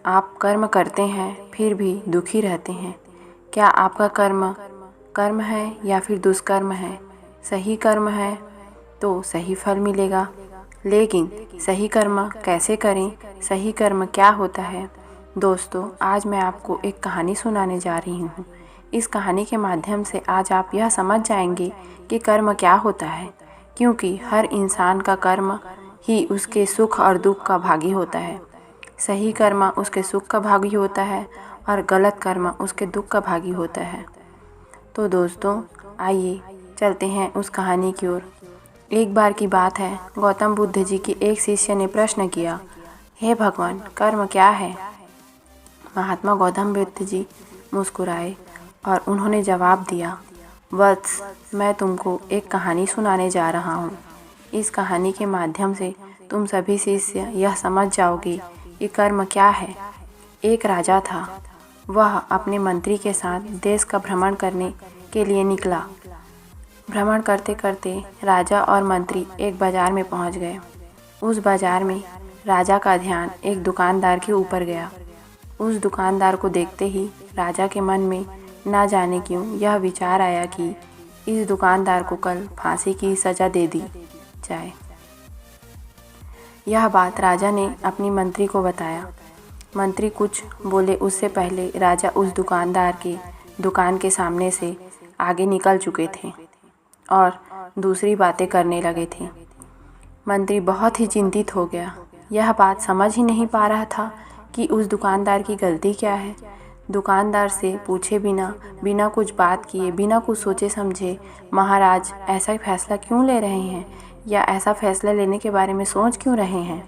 आप कर्म करते हैं फिर भी दुखी रहते हैं। क्या आपका कर्म कर्म है या फिर दुष्कर्म है? सही कर्म है तो सही फल मिलेगा, लेकिन सही कर्म कैसे करें? सही कर्म क्या होता है? दोस्तों, आज मैं आपको एक कहानी सुनाने जा रही हूँ। इस कहानी के माध्यम से आज आप यह समझ जाएंगे कि कर्म क्या होता है, क्योंकि हर इंसान का कर्म ही उसके सुख और दुख का भागी होता है। सही कर्म उसके सुख का भागी होता है और गलत कर्म उसके दुख का भागी होता है। तो दोस्तों, आइए चलते हैं उस कहानी की ओर। एक बार की बात है, गौतम बुद्ध जी की एक शिष्य ने प्रश्न किया, हे भगवान, कर्म क्या है? महात्मा गौतम बुद्ध जी मुस्कुराए और उन्होंने जवाब दिया, वत्स, मैं तुमको एक कहानी सुनाने जा रहा हूँ। इस कहानी के माध्यम से तुम सभी शिष्य यह समझ जाओगे कि कर्म क्या है। एक राजा था। वह अपने मंत्री के साथ देश का भ्रमण करने के लिए निकला। भ्रमण करते करते राजा और मंत्री एक बाजार में पहुंच गए। उस बाजार में राजा का ध्यान एक दुकानदार के ऊपर गया। उस दुकानदार को देखते ही राजा के मन में ना जाने क्यों यह विचार आया कि इस दुकानदार को कल फांसी की सज़ा दे दी जाए। यह बात राजा ने अपनी मंत्री को बताया। मंत्री कुछ बोले उससे पहले राजा उस दुकानदार के दुकान के सामने से आगे निकल चुके थे और दूसरी बातें करने लगे थे। मंत्री बहुत ही चिंतित हो गया। यह बात समझ ही नहीं पा रहा था कि उस दुकानदार की गलती क्या है। दुकानदार से पूछे बिना कुछ बात किए, बिना कुछ सोचे समझे, महाराज ऐसा फैसला क्यों ले रहे हैं या ऐसा फैसला लेने के बारे में सोच क्यों रहे हैं?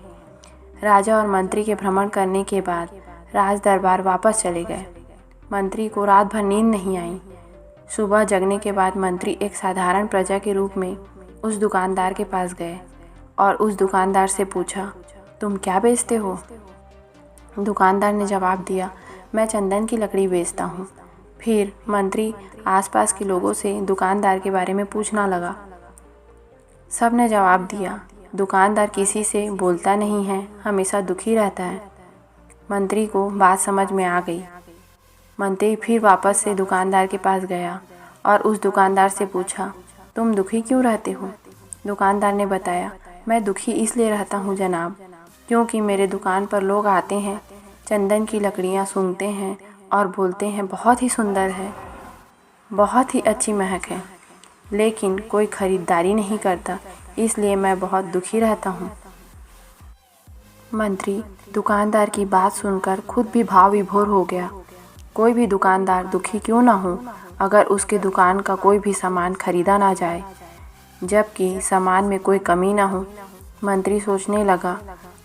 राजा और मंत्री के भ्रमण करने के बाद राज दरबार वापस चले गए। मंत्री को रात भर नींद नहीं आई। सुबह जगने के बाद मंत्री एक साधारण प्रजा के रूप में उस दुकानदार के पास गए और उस दुकानदार से पूछा, तुम क्या बेचते हो? दुकानदार ने जवाब दिया, मैं चंदन की लकड़ी बेचता हूँ। फिर मंत्री आसपास के लोगों से दुकानदार के बारे में पूछना लगा। सब ने जवाब दिया, दुकानदार किसी से बोलता नहीं है, हमेशा दुखी रहता है। मंत्री को बात समझ में आ गई। मंत्री फिर वापस से दुकानदार के पास गया और उस दुकानदार से पूछा, तुम दुखी क्यों रहते हो? दुकानदार ने बताया, मैं दुखी इसलिए रहता हूँ जनाब, क्योंकि मेरे दुकान पर लोग आते हैं, चंदन की लकड़ियाँ सूंघते हैं और बोलते हैं बहुत ही सुंदर है, बहुत ही अच्छी महक है, लेकिन कोई खरीदारी नहीं करता, इसलिए मैं बहुत दुखी रहता हूँ। मंत्री दुकानदार की बात सुनकर खुद भी भाव विभोर हो गया। कोई भी दुकानदार दुखी क्यों ना हो अगर उसके दुकान का कोई भी सामान खरीदा ना जाए, जबकि सामान में कोई कमी ना हो। मंत्री सोचने लगा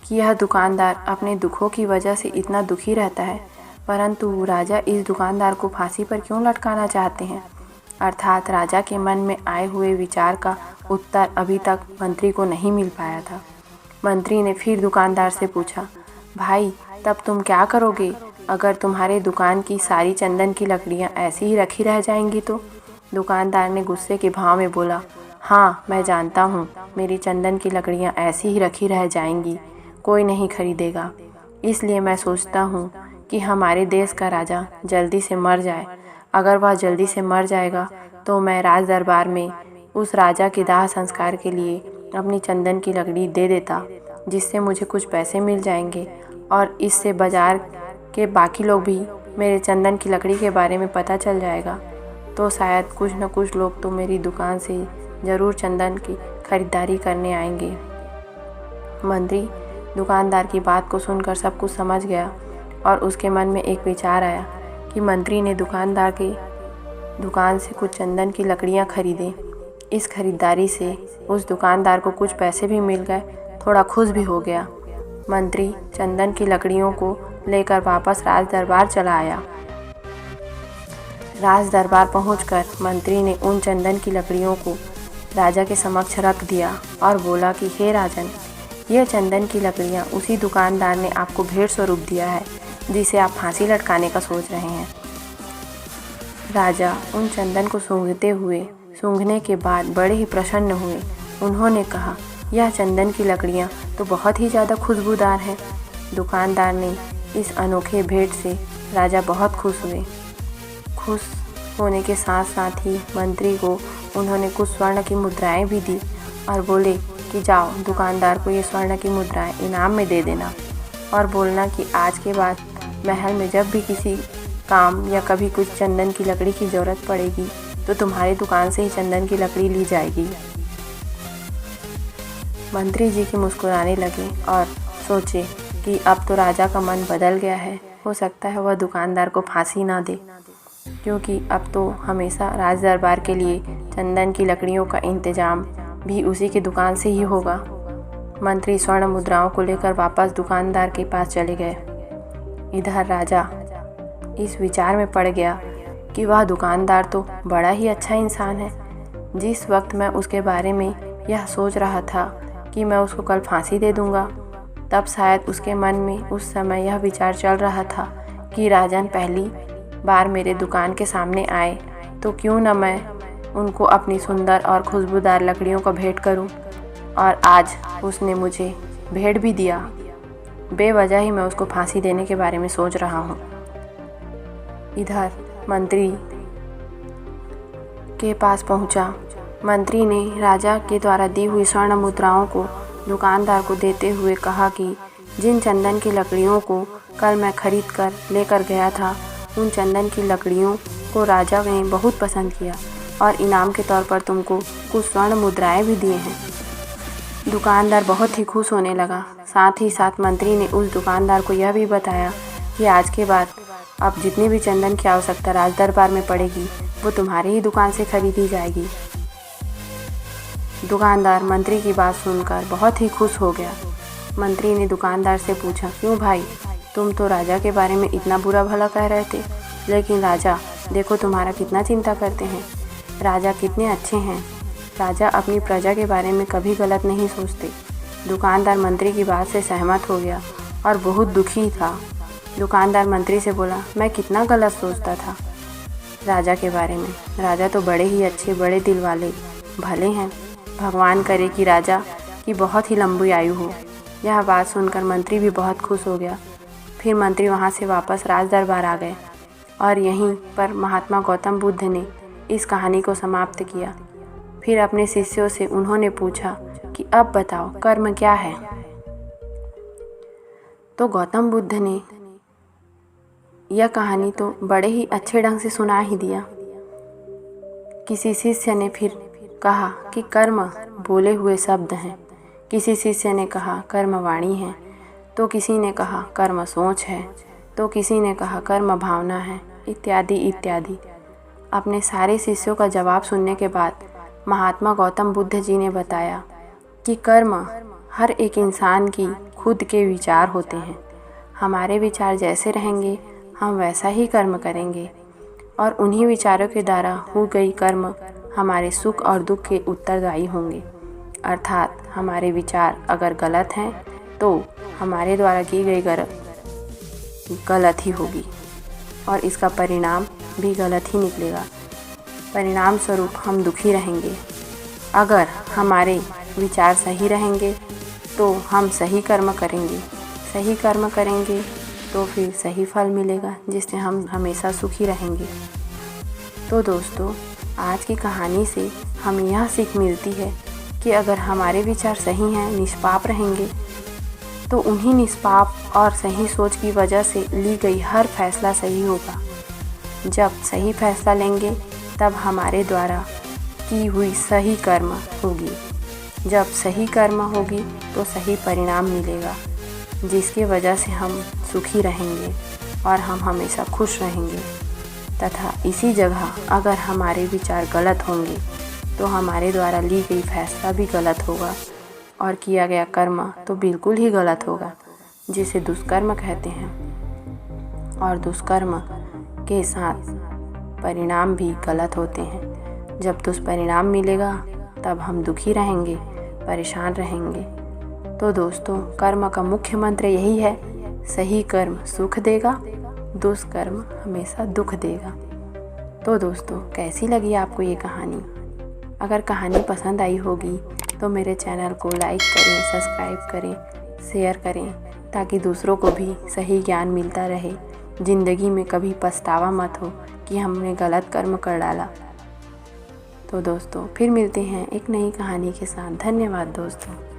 कि यह दुकानदार अपने दुखों की वजह से इतना दुखी रहता है, परंतु राजा इस दुकानदार को फांसी पर क्यों लटकाना चाहते हैं? अर्थात राजा के मन में आए हुए विचार का उत्तर अभी तक मंत्री को नहीं मिल पाया था। मंत्री ने फिर दुकानदार से पूछा, भाई, तब तुम क्या करोगे अगर तुम्हारे दुकान की सारी चंदन की लकड़ियाँ ऐसी ही रखी रह जाएंगी तो? दुकानदार ने गुस्से के भाव में बोला, हाँ, मैं जानता हूँ, मेरी चंदन की लकड़ियाँ ऐसी ही रखी रह जाएंगी, कोई नहीं खरीदेगा। इसलिए मैं सोचता हूँ कि हमारे देश का राजा जल्दी से मर जाए। अगर वह जल्दी से मर जाएगा तो मैं राज दरबार में उस राजा के दाह संस्कार के लिए अपनी चंदन की लकड़ी दे देता, जिससे मुझे कुछ पैसे मिल जाएंगे और इससे बाज़ार के बाकी लोग भी मेरे चंदन की लकड़ी के बारे में पता चल जाएगा, तो शायद कुछ न कुछ लोग तो मेरी दुकान से ज़रूर चंदन की खरीदारी करने आएंगे। मंत्री दुकानदार की बात को सुनकर सब कुछ समझ गया और उसके मन में एक विचार आया कि मंत्री ने दुकानदार के दुकान से कुछ चंदन की लकड़ियाँ खरीदें। इस खरीदारी से उस दुकानदार को कुछ पैसे भी मिल गए, थोड़ा खुश भी हो गया। मंत्री चंदन की लकड़ियों को लेकर वापस राज दरबार चला आया। राज दरबार पहुंचकर मंत्री ने उन चंदन की लकड़ियों को राजा के समक्ष रख दिया और बोला कि हे राजन, यह चंदन की लकड़ियाँ उसी दुकानदार ने आपको भेंट स्वरूप दिया है जिसे आप फांसी लटकाने का सोच रहे हैं। राजा उन चंदन को सूंघने के बाद बड़े ही प्रसन्न हुए। उन्होंने कहा, यह चंदन की लकड़ियाँ तो बहुत ही ज़्यादा खुशबूदार हैं। दुकानदार ने इस अनोखे भेंट से राजा बहुत खुश हुए। खुश होने के साथ साथ ही मंत्री को उन्होंने कुछ स्वर्ण की मुद्राएं भी दी और बोले कि जाओ दुकानदार को ये स्वर्ण की मुद्राएं इनाम में दे देना और बोलना कि आज के बाद महल में जब भी किसी काम या कभी कुछ चंदन की लकड़ी की ज़रूरत पड़ेगी तो तुम्हारी दुकान से ही चंदन की लकड़ी ली जाएगी। मंत्री जी की मुस्कुराने लगे और सोचे कि अब तो राजा का मन बदल गया है, हो सकता है वह दुकानदार को फांसी ना दे, क्योंकि अब तो हमेशा राज दरबार के लिए चंदन की लकड़ियों का इंतजाम भी उसी की दुकान से ही होगा। मंत्री स्वर्ण मुद्राओं को लेकर वापस दुकानदार के पास चले गए। इधर राजा इस विचार में पड़ गया कि वह दुकानदार तो बड़ा ही अच्छा इंसान है। जिस वक्त मैं उसके बारे में यह सोच रहा था कि मैं उसको कल फांसी दे दूंगा, तब शायद उसके मन में उस समय यह विचार चल रहा था कि राजन पहली बार मेरे दुकान के सामने आए तो क्यों न मैं उनको अपनी सुंदर और खुशबूदार लकड़ियों को भेंट करूं। और आज उसने मुझे भेंट भी दिया। बेवजह ही मैं उसको फांसी देने के बारे में सोच रहा हूं। इधर मंत्री के पास पहुंचा। मंत्री ने राजा के द्वारा दी हुई स्वर्ण मुद्राओं को दुकानदार को देते हुए कहा कि जिन चंदन की लकड़ियों को कल मैं खरीद कर लेकर गया था, उन चंदन की लकड़ियों को राजा ने बहुत पसंद किया और इनाम के तौर पर तुमको कुछ स्वर्ण मुद्राएं भी दिए हैं। दुकानदार बहुत ही खुश होने लगा। साथ ही साथ मंत्री ने उस दुकानदार को यह भी बताया कि आज के बाद अब जितनी भी चंदन की आवश्यकता राज दरबार में पड़ेगी वो तुम्हारी ही दुकान से खरीदी जाएगी। दुकानदार मंत्री की बात सुनकर बहुत ही खुश हो गया। मंत्री ने दुकानदार से पूछा, क्यों भाई, तुम तो राजा के बारे में इतना बुरा भला कह रहे थे, लेकिन राजा देखो तुम्हारा कितना चिंता करते हैं। राजा कितने अच्छे हैं। राजा अपनी प्रजा के बारे में कभी गलत नहीं सोचते। दुकानदार मंत्री की बात से सहमत हो गया और बहुत दुखी था। दुकानदार मंत्री से बोला, मैं कितना गलत सोचता था राजा के बारे में। राजा तो बड़े ही अच्छे, बड़े दिल वाले, भले हैं। भगवान करे कि राजा की बहुत ही लंबी आयु हो। यह बात सुनकर मंत्री भी बहुत खुश हो गया। फिर मंत्री वहाँ से वापस राज दरबार आ गए और यहीं पर महात्मा गौतम बुद्ध ने इस कहानी को समाप्त किया। फिर अपने शिष्यों से उन्होंने पूछा कि अब बताओ कर्म क्या है। तो गौतम बुद्ध ने यह कहानी तो बड़े ही अच्छे ढंग से सुना ही दिया। किसी शिष्य ने फिर कहा कि कर्म बोले हुए शब्द हैं, किसी शिष्य ने कहा कर्म वाणी है, तो किसी ने कहा कर्म सोच है, तो किसी ने कहा कर्म भावना है, इत्यादि इत्यादि। अपने सारे शिष्यों का जवाब सुनने के बाद महात्मा गौतम बुद्ध जी ने बताया कि कर्म हर एक इंसान की खुद के विचार होते हैं। हमारे विचार जैसे रहेंगे हम वैसा ही कर्म करेंगे और उन्हीं विचारों के द्वारा हो गई कर्म हमारे सुख और दुख के उत्तरदायी होंगे। अर्थात हमारे विचार अगर गलत हैं तो हमारे द्वारा की गई गलत ही होगी और इसका परिणाम भी गलत ही निकलेगा। परिणाम स्वरूप हम दुखी रहेंगे। अगर हमारे विचार सही रहेंगे तो हम सही कर्म करेंगे, सही कर्म करेंगे तो फिर सही फल मिलेगा, जिससे हम हमेशा सुखी रहेंगे। तो दोस्तों, आज की कहानी से हमें यह सीख मिलती है कि अगर हमारे विचार सही हैं, निष्पाप रहेंगे, तो उन्हीं निष्पाप और सही सोच की वजह से ली गई हर फैसला सही होगा। जब सही फैसला लेंगे तब हमारे द्वारा की हुई सही कर्म होगी। जब सही कर्म होगी तो सही परिणाम मिलेगा, जिसकी वजह से हम सुखी रहेंगे और हम हमेशा खुश रहेंगे। तथा इसी जगह अगर हमारे विचार गलत होंगे तो हमारे द्वारा ली गई फैसला भी गलत होगा और किया गया कर्म तो बिल्कुल ही गलत होगा, जिसे दुष्कर्म कहते हैं। और दुष्कर्म के साथ परिणाम भी गलत होते हैं। जब दुष्परिणाम मिलेगा तब हम दुखी रहेंगे, परेशान रहेंगे। तो दोस्तों, कर्म का मुख्य मंत्र यही है, सही कर्म सुख देगा, दुष्कर्म हमेशा दुख देगा। तो दोस्तों, कैसी लगी आपको ये कहानी? अगर कहानी पसंद आई होगी तो मेरे चैनल को लाइक करें, सब्सक्राइब करें, शेयर करें ताकि दूसरों को भी सही ज्ञान मिलता रहे। ज़िंदगी में कभी पछतावा मत हो कि हमने गलत कर्म कर डाला। तो दोस्तों फिर मिलते हैं एक नई कहानी के साथ। धन्यवाद दोस्तों।